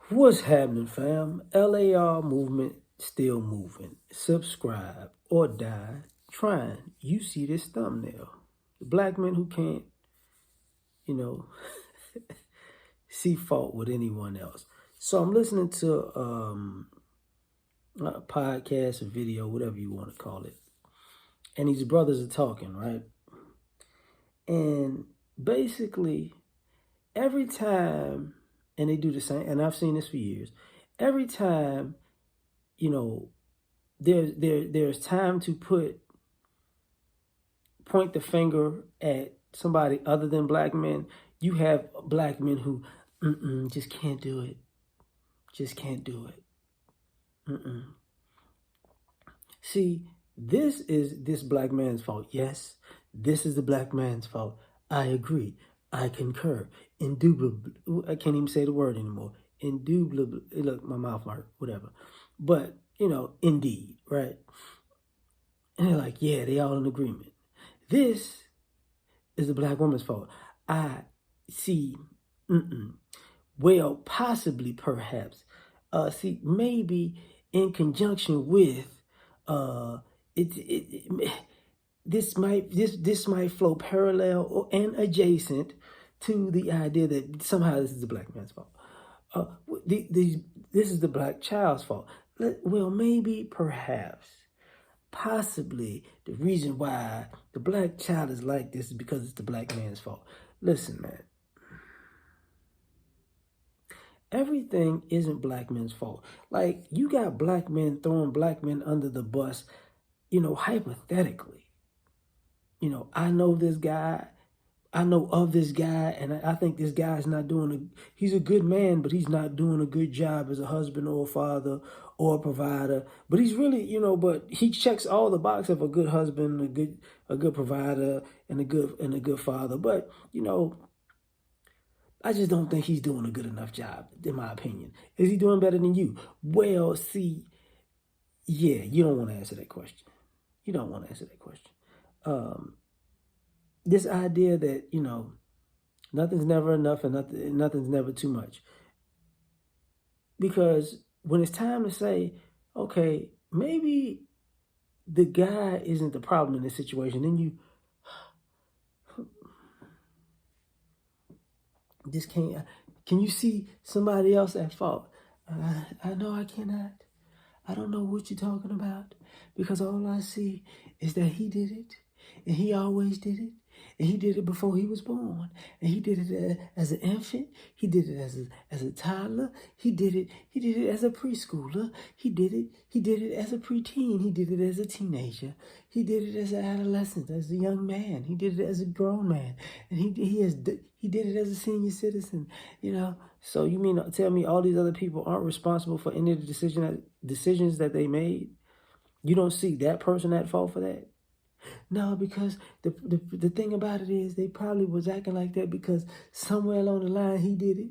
What's happening, fam? L.A.R. movement still moving. Subscribe or die trying. You see this thumbnail. The black men who can't, you know, see fault with anyone else. So I'm listening to a podcast, a video, whatever you want to call it. And these brothers are talking, right? And basically, every time, and they do the same, and I've seen this for years, every time, you know, there's time to point the finger at somebody other than black men. You have black men who just can't do it. Just can't do it. See, this is this black man's fault. Yes, this is the black man's fault. I agree. I concur. Indubitably. I can't even say the word anymore. Indubitably. Look, my mouth hurt. Whatever. But, indeed, right? And they're like, yeah, they all in agreement. This is the black woman's fault. I see, well, possibly, perhaps, see, maybe in conjunction with, this might flow parallel and adjacent to the idea that somehow this is the black man's fault. This is the black child's fault. Well, maybe, perhaps, possibly the reason why the black child is like this is because it's the black man's fault. Listen, man. Everything isn't black men's fault. Like, you got black men throwing black men under the bus, hypothetically. I know this guy. I know of this guy, and I think this guy is not he's a good man, but he's not doing a good job as a husband or a father or a provider. But he's really, but he checks all the boxes of a good husband, a good provider, and a good father. But, I just don't think he's doing a good enough job, in my opinion. Is he doing better than you? Well, see, yeah, you don't want to answer that question. You don't want to answer that question. This idea that, nothing's never enough and nothing's never too much. Because when it's time to say, okay, maybe the guy isn't the problem in this situation, then you just can't. Can you see somebody else at fault? I know I cannot. I don't know what you're talking about, because all I see is that he did it, and he always did it, and he did it before he was born, and he did it as an infant, he did it as a toddler, he did it as a preschooler, he did it as a preteen, he did it as a teenager, he did it as an adolescent, as a young man, he did it as a grown man, and he did it as a senior citizen, So you mean tell me all these other people aren't responsible for any of the decisions that they made? You don't see that person at fault for that? No, because the thing about it is they probably was acting like that because somewhere along the line he did it.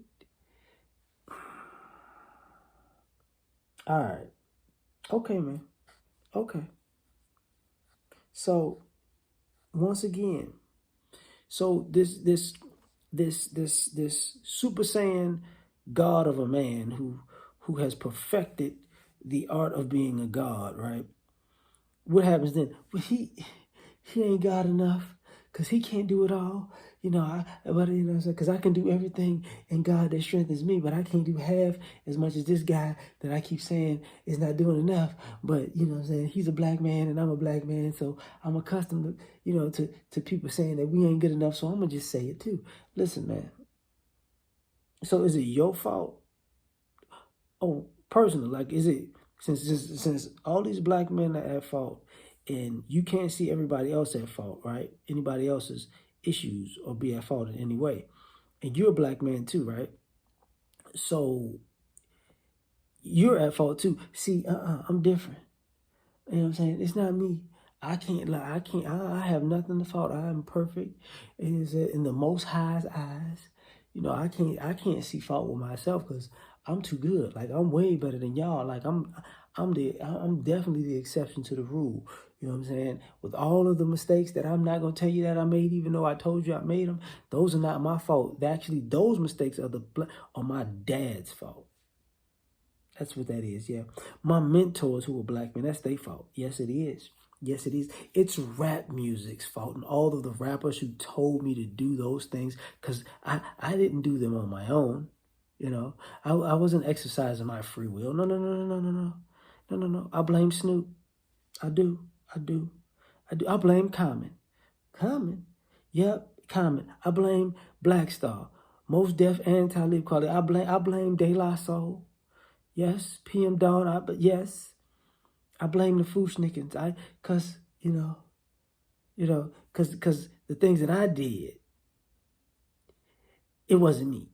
All right. Okay, man. Okay. So once again, so this Super Saiyan God of a man who has perfected the art of being a god, right? What happens then? Well, he ain't God enough because he can't do it all. Because I can do everything in God that strengthens me, but I can't do half as much as this guy that I keep saying is not doing enough. But, he's a black man and I'm a black man, so I'm accustomed to people saying that we ain't good enough, so I'm going to just say it too. Listen, man. So is it your fault? Oh, personal, like, is it, since all these black men are at fault, and you can't see everybody else at fault, right? Anybody else's issues or be at fault in any way. And you're a black man too, right? So you're at fault too. See, I'm different. You know what I'm saying? It's not me. I can't lie. I have nothing to fault. I am perfect. It is in the Most High's eyes. I can't see fault with myself because I'm too good. Like, I'm way better than y'all. Like, I'm definitely the exception to the rule. You know what I'm saying? With all of the mistakes that I'm not going to tell you that I made, even though I told you I made them, those are not my fault. Actually, those mistakes are my dad's fault. That's what that is, yeah. My mentors who were black men, that's their fault. Yes, it is. Yes, it is. It's rap music's fault and all of the rappers who told me to do those things because I didn't do them on my own. You know, I wasn't exercising my free will. No, no, no, no, no, no, no. No, no, no. I blame Snoop. I do. I do. I do. I blame Common. Common. Yep, Common. I blame Black Star. Most Def and Talib Kweli. I blame De La Soul. Yes, PM Dawn. Yes, I blame the Fushnikins. Cause cause the things that I did, it wasn't me.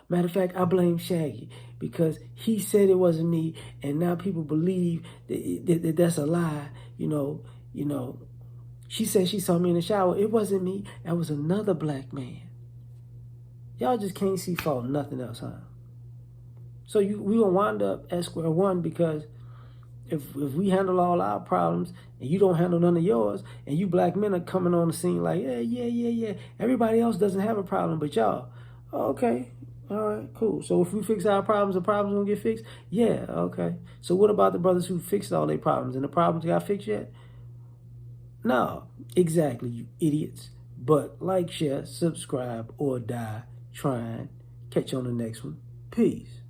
Matter of fact, I blame Shaggy because he said it wasn't me, and now people believe that that's a lie. She said she saw me in the shower. It wasn't me. That was another black man. Y'all just can't see fault in nothing else, huh? So we gonna wind up at square one because if we handle all our problems and you don't handle none of yours, and you black men are coming on the scene like, yeah. Everybody else doesn't have a problem, but y'all. Okay. All right, cool. So if we fix our problems, the problems gonna get fixed? Yeah, okay. So what about the brothers who fixed all their problems and the problems got fixed yet? No, exactly, you idiots. But like, share, subscribe, or die trying. Catch you on the next one. Peace.